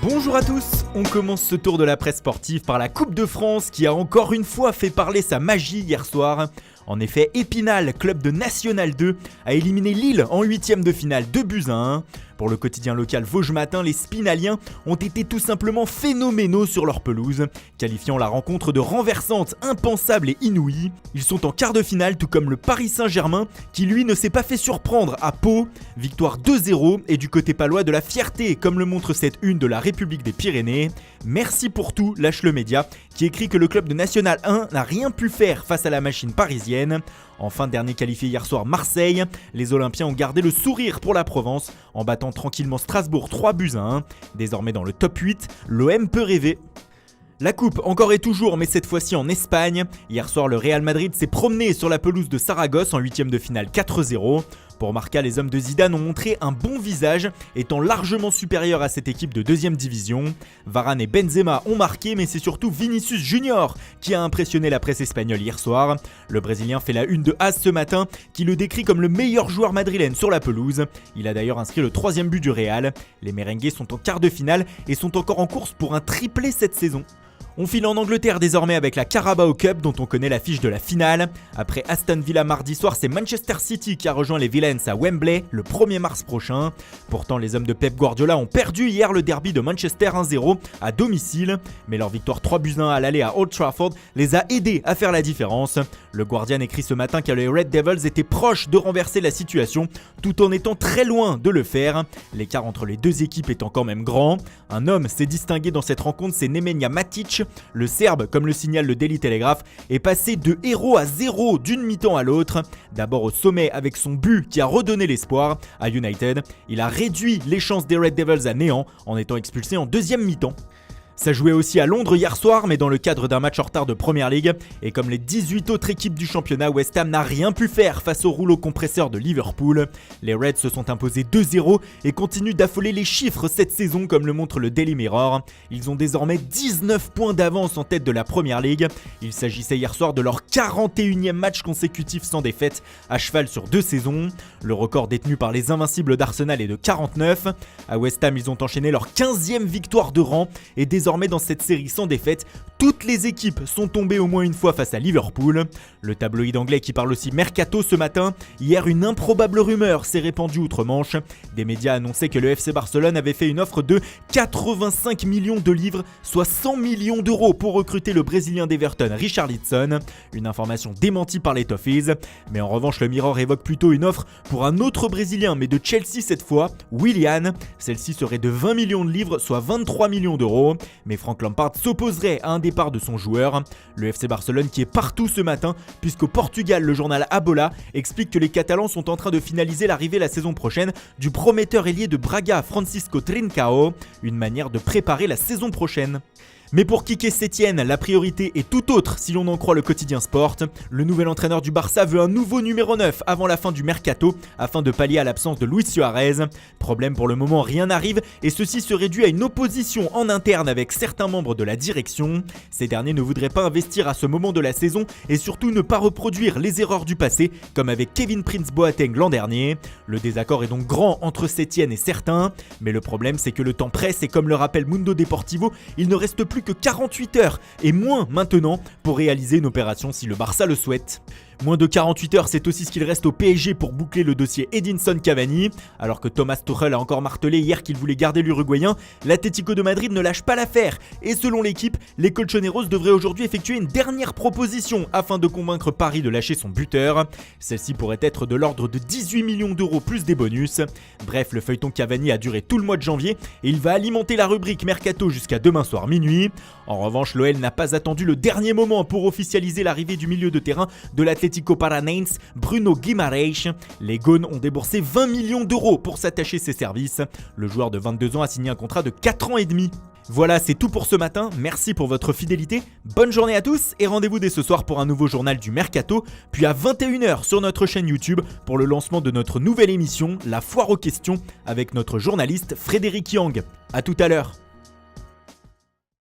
Bonjour à tous, on commence ce tour de la presse sportive par la Coupe de France qui a encore une fois fait parler sa magie hier soir. En effet, Épinal, club de National 2, a éliminé Lille en 8ème de finale 2-1. Pour le quotidien local Vosges Matin, les Spinaliens ont été tout simplement phénoménaux sur leur pelouse, qualifiant la rencontre de renversante, impensable et inouïe. Ils sont en quart de finale, tout comme le Paris Saint-Germain, qui lui ne s'est pas fait surprendre à Pau. Victoire 2-0 et du côté palois de la fierté, comme le montre cette une de la République des Pyrénées. Merci pour tout, lâche le média, qui écrit que le club de National 1 n'a rien pu faire face à la machine parisienne. Enfin, dernier qualifié hier soir, Marseille. Les Olympiens ont gardé le sourire pour la Provence en battant tranquillement Strasbourg 3-1. Désormais dans le top 8, l'OM peut rêver. La coupe encore et toujours, mais cette fois-ci en Espagne. Hier soir, le Real Madrid s'est promené sur la pelouse de Saragosse en 8ème de finale 4-0. Pour Marca, les hommes de Zidane ont montré un bon visage, étant largement supérieurs à cette équipe de 2ème division. Varane et Benzema ont marqué, mais c'est surtout Vinicius Junior qui a impressionné la presse espagnole hier soir. Le Brésilien fait la une de AS ce matin, qui le décrit comme le meilleur joueur madrilène sur la pelouse. Il a d'ailleurs inscrit le 3ème but du Real. Les merengues sont en quart de finale et sont encore en course pour un triplé cette saison. On file en Angleterre désormais avec la Carabao Cup dont on connaît l'affiche de la finale. Après Aston Villa mardi soir, c'est Manchester City qui a rejoint les Villains à Wembley le 1er mars prochain. Pourtant, les hommes de Pep Guardiola ont perdu hier le derby de Manchester 1-0 à domicile. Mais leur victoire 3-1 à l'aller à Old Trafford les a aidés à faire la différence. Le Guardian écrit ce matin que les Red Devils étaient proches de renverser la situation tout en étant très loin de le faire. L'écart entre les deux équipes étant quand même grand. Un homme s'est distingué dans cette rencontre, c'est Nemanja Matic. Le Serbe, comme le signale le Daily Telegraph, est passé de héros à zéro d'une mi-temps à l'autre. D'abord au sommet avec son but qui a redonné l'espoir à United. Il a réduit les chances des Red Devils à néant en étant expulsé en deuxième mi-temps. Ça jouait aussi à Londres hier soir, mais dans le cadre d'un match en retard de Premier League. Et comme les 18 autres équipes du championnat, West Ham n'a rien pu faire face au rouleau compresseur de Liverpool. Les Reds se sont imposés 2-0 et continuent d'affoler les chiffres cette saison comme le montre le Daily Mirror. Ils ont désormais 19 points d'avance en tête de la Premier League. Il s'agissait hier soir de leur 41e match consécutif sans défaite, à cheval sur 2 saisons. Le record détenu par les invincibles d'Arsenal est de 49. À West Ham, ils ont enchaîné leur 15e victoire de rang et désormais dans cette série sans défaite, toutes les équipes sont tombées au moins une fois face à Liverpool. Le tabloïd anglais qui parle aussi mercato ce matin, hier une improbable rumeur s'est répandue outre-Manche. Des médias annonçaient que le FC Barcelone avait fait une offre de 85 millions de livres, soit 100 millions d'euros pour recruter le Brésilien d'Everton Richarlison. Une information démentie par les Toffees. Mais en revanche, le Mirror évoque plutôt une offre pour un autre Brésilien, mais de Chelsea cette fois, Willian. Celle-ci serait de 20 millions de livres, soit 23 millions d'euros. Mais Frank Lampard s'opposerait à un départ de son joueur. Le FC Barcelone qui est partout ce matin, puisqu'au Portugal, le journal Abola explique que les Catalans sont en train de finaliser l'arrivée la saison prochaine du prometteur ailier de Braga, Francisco Trincao, une manière de préparer la saison prochaine. Mais pour Quique Sétienne, la priorité est tout autre si l'on en croit le quotidien Sport. Le nouvel entraîneur du Barça veut un nouveau numéro 9 avant la fin du mercato afin de pallier à l'absence de Luis Suarez. Problème pour le moment, rien n'arrive et ceci se réduit à une opposition en interne avec certains membres de la direction. Ces derniers ne voudraient pas investir à ce moment de la saison et surtout ne pas reproduire les erreurs du passé comme avec Kevin Prince Boateng l'an dernier. Le désaccord est donc grand entre Sétienne et certains, mais le problème c'est que le temps presse et comme le rappelle Mundo Deportivo, il ne reste plus que 48 heures et moins maintenant pour réaliser une opération si le Barça le souhaite. Moins de 48 heures, c'est aussi ce qu'il reste au PSG pour boucler le dossier Edinson Cavani. Alors que Thomas Tuchel a encore martelé hier qu'il voulait garder l'Uruguayen, l'Atlético de Madrid ne lâche pas l'affaire. Et selon l'équipe, les colchoneros devraient aujourd'hui effectuer une dernière proposition afin de convaincre Paris de lâcher son buteur. Celle-ci pourrait être de l'ordre de 18 millions d'euros plus des bonus. Bref, le feuilleton Cavani a duré tout le mois de janvier et il va alimenter la rubrique Mercato jusqu'à demain soir minuit. En revanche, l'OL n'a pas attendu le dernier moment pour officialiser l'arrivée du milieu de terrain de l'Atlético Paranaense, Bruno Guimaraes. Les Gones ont déboursé 20 millions d'euros pour s'attacher ses services. Le joueur de 22 ans a signé un contrat de 4 ans et demi. Voilà, c'est tout pour ce matin. Merci pour votre fidélité. Bonne journée à tous et rendez-vous dès ce soir pour un nouveau journal du Mercato, puis à 21h sur notre chaîne YouTube pour le lancement de notre nouvelle émission, La Foire aux questions, avec notre journaliste Frédéric Yang. A tout à l'heure.